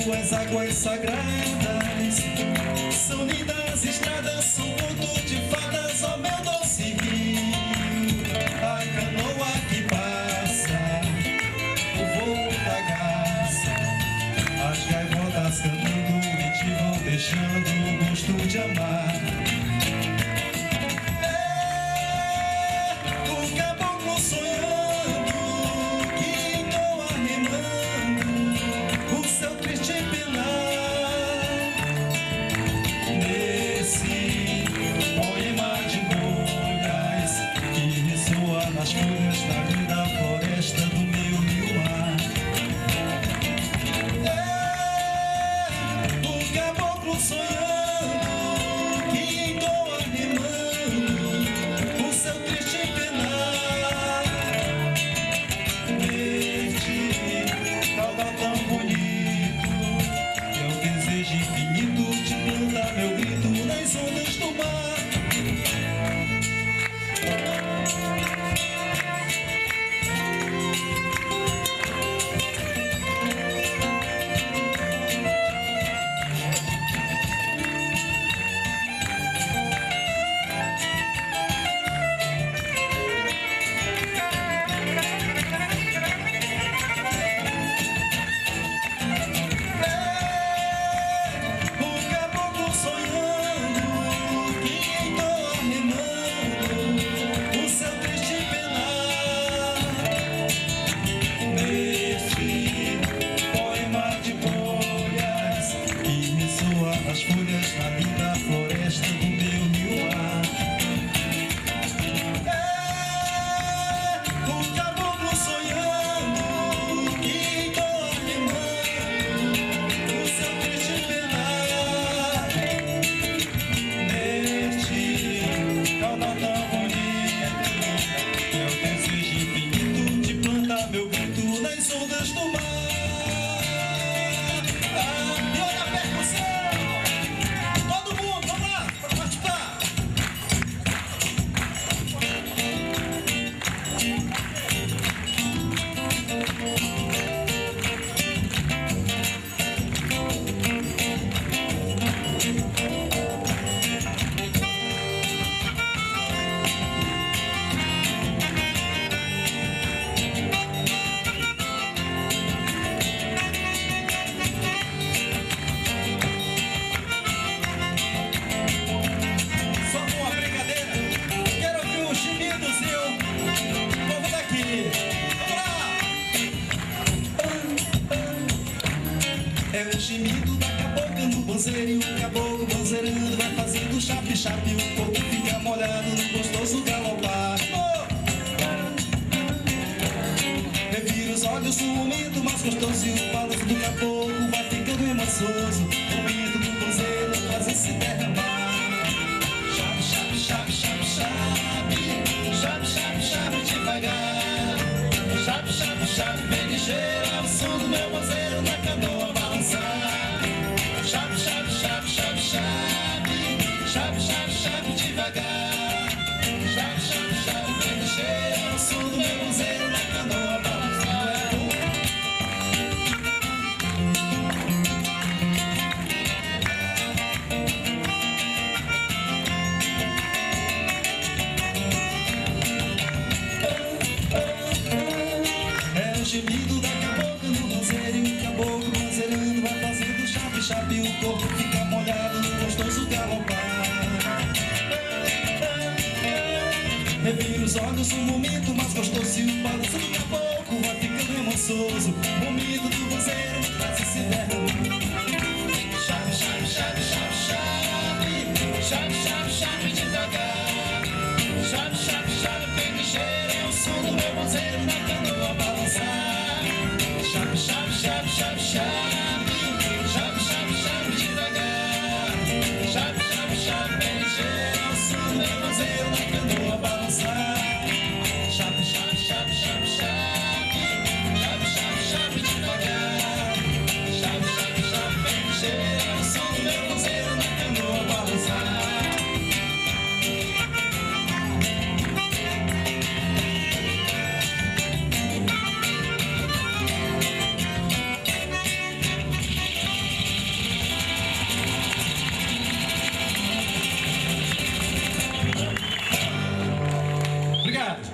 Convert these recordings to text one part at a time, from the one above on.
Tuas águas sagradas são lindas estradas, são conto de fadas, ó meu doce rio. A canoa que passa, o voo da garça, as gaivotas cantando e te vão deixando o gosto de amar. O caboclo sonhando que entoa rimando o seu triste penar. É o gemido da cabocla no banzeiro, e o caboclo banzeirando vai fazendo chape-chape, o corpo fica molhado no gostoso galopar. Revira os olhos no momento mais gostoso, e o balanço do caboclo vai ficando emoçoso. O momento do banzeiro quase se derramar. Chape, chape, chape, chape, chape, chape, chape, chape devagar. Chape, chape, chape bem ligeiro, é o som do meu banzeiro na canoa balançar. Chape, chape, chape, chape, chape, chape, chape, chape devagar. Chape, chape, chape bem ligeiro, é o som do meu banzeiro na canoa balançar. É o gemido da cabocla no banzeiro, e o caboclo banzeirando vai fazendo chape-chape, e o corpo fica molhado no gostoso galopar. Revira os olhos um momento mais gostoso, e o balanço do caboclo vai ficando emoçoso. O momento do banzeiro quase se derrama. Chape, chape, chape, chape, chape, chape, chape, chape devagar. Chape, chape, chape bem ligeiro, é o som do meu banzeiro na canoa balançar. Chape, chape, chape, chape, chape, chape, chape, chape devagar. Chape, chape, chape bem ligeiro, é o som do meu banzeiro na canoa balançar. Chape, chape, chape, chape, chape, chape, chape, chape devagar. Chape, chape, chape bem ligeiro, é o som do meu banzeiro na canoa balançar. Obrigado.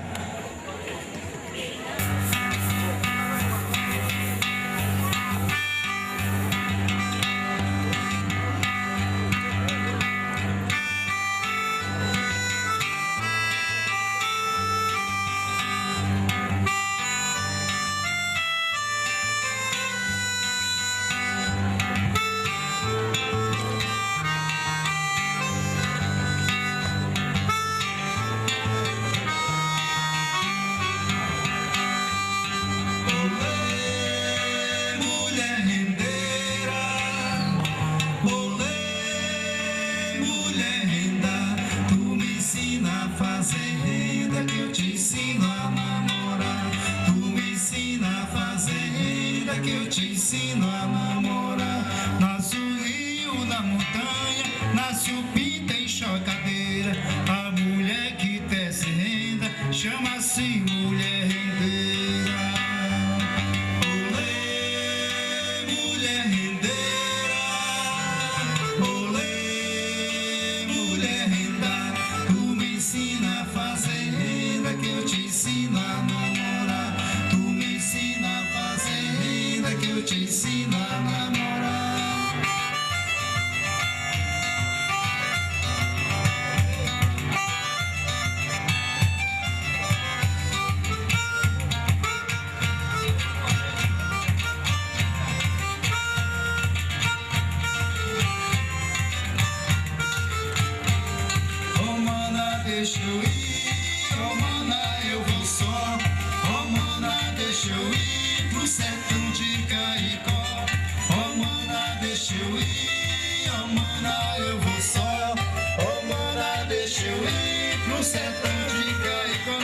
Que eu te ensino a namorar. Nasce o rio na montanha, nasce o pinto em chocadeira. A mulher que tece renda chama-se mulher rendeira. Olê, mulher rendeira. Olê, mulher renda. Tu me ensina a fazer renda, que eu te ensino a namorar. Tu me ensina a fazer renda, que eu te ensino a namorar. Oh, mana, deixa eu ir. Oh, mana, eu vou só. Oh, mana, deixa eu ir pro sertão de Caicó. Oh, mana, deixa eu ir. Oh, mana, eu vou só. Oh, mana, deixa eu ir pro sertão de Caicó.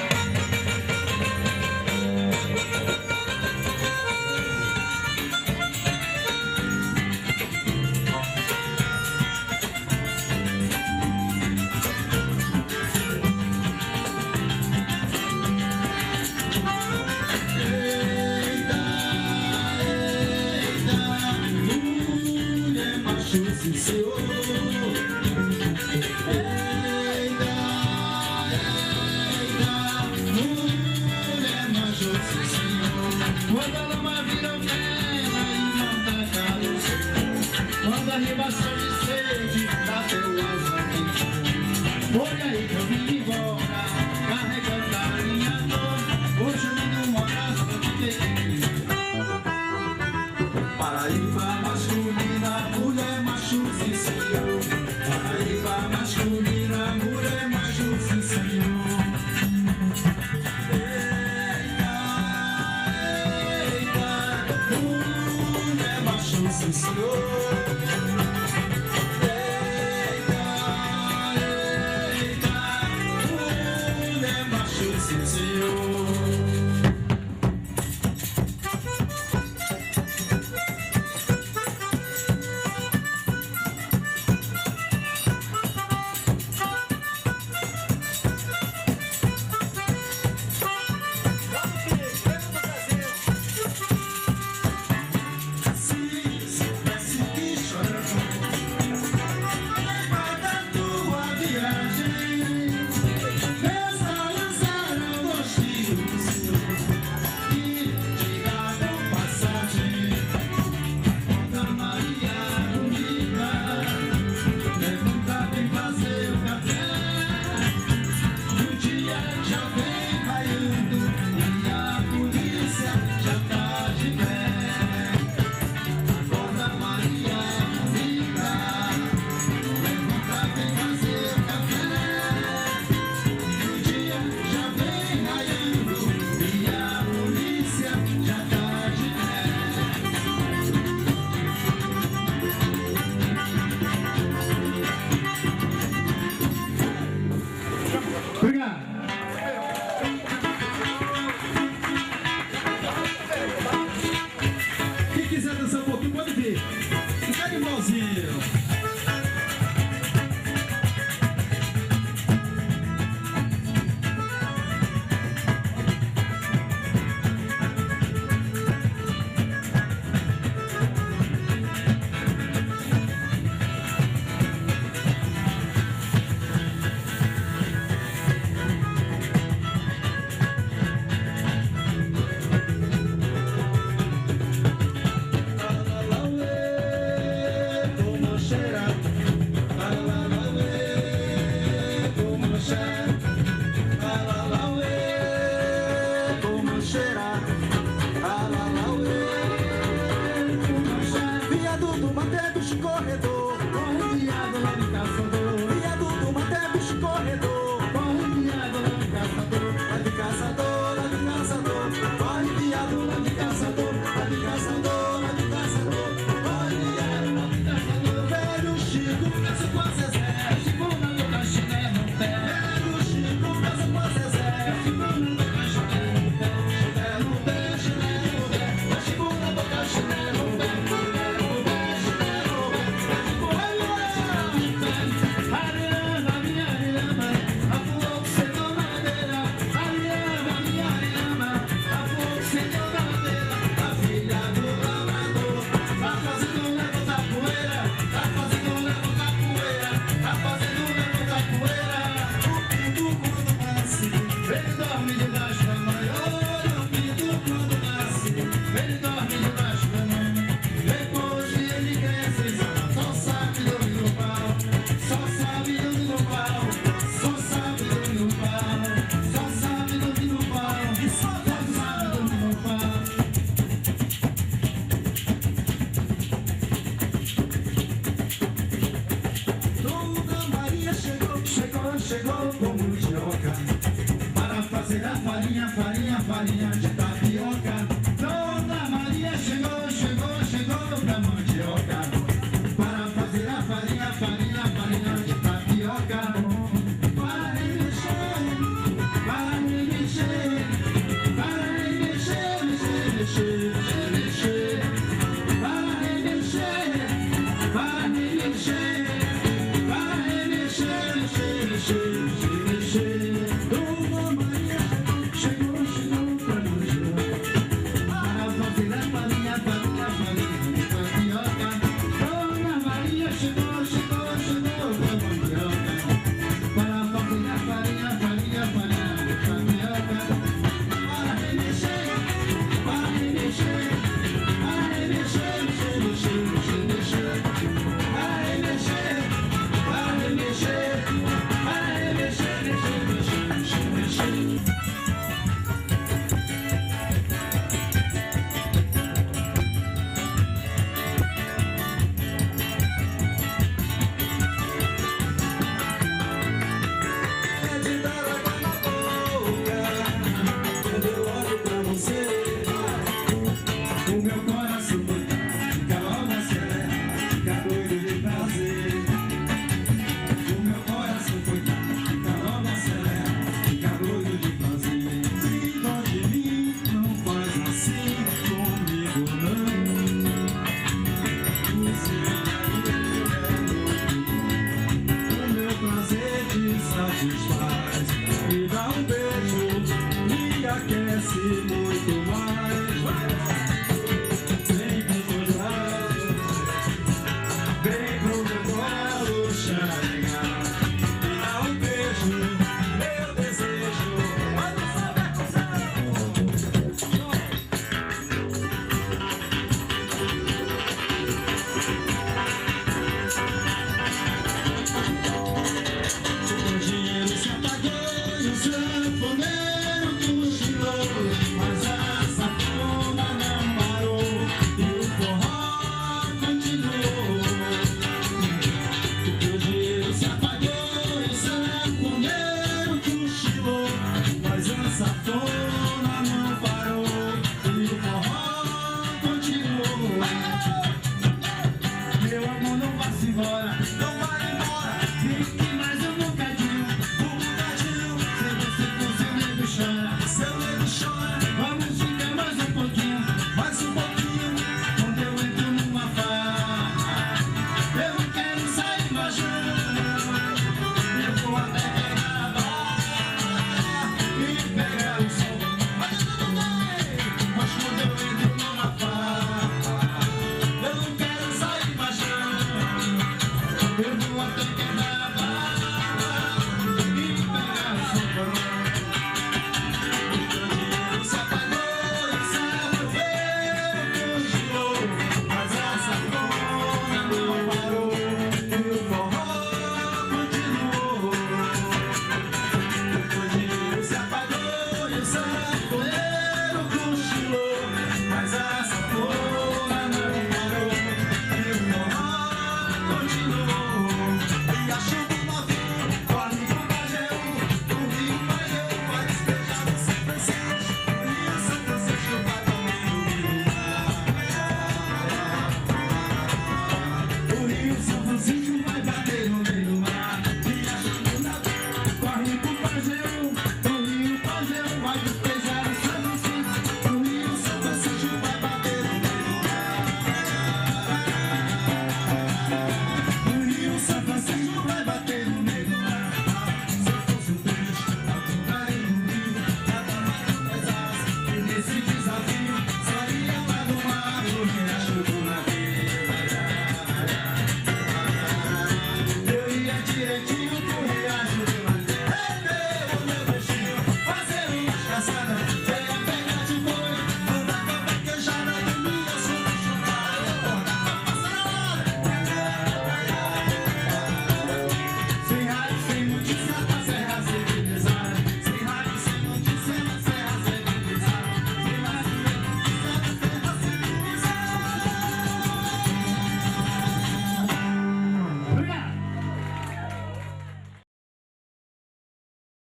Senhor, eita, mulher machosa, Senhor. Quando a lama vira vela e não dá calor, quando a ribação de sede bateu as aqui. Foi aí que eu vim embora, carregando a minha dor. Hoje eu me dou um abraço pra te ter. Paraíba, mas sim senhor. Eita, eita, mulher macho, sim senhor. Quem quiser dançar um pouquinho pode vir. Fica animalzinho. Viaduto Mateus Corredor, corre viado lá de caçador. Viaduto Mateus Corredor, corre viado lá de caçador. Lá de caçador, lá de caçador, corre viado lá de caçador. Lá de caçador, lá de caçador, corre viado lá de caçador. Velho Chico, caça com a Zezé, Chico na boca, chinelo no pé. Velho Chico, caça com a Zezé, Chico na boca, chinelo no pé. Chinelo no pé, chinelo no pé, Chico na boca, chinelo no pé. Chegou com mandioca para fazer a farinha, farinha, farinha de tapioca. Dona Maria chegou, chegou, chegou pra mandioca para fazer a farinha, farinha, farinha de tapioca. Para remexer, para remexer, para remexer, mexer, mexer, mexer, para remexer, para remexer. Dona Maria chegou, chegou pra mandioca para fazer a farinha, farinha, farinha de tapioca. Dona Maria chegou, chegou, chegou pra mandioca para fazer a farinha, farinha, farinha de tapioca. Para remexer, para remexer, para remexer, mexer, mexer, mexer, mexer, para remexer, para remexer. O meu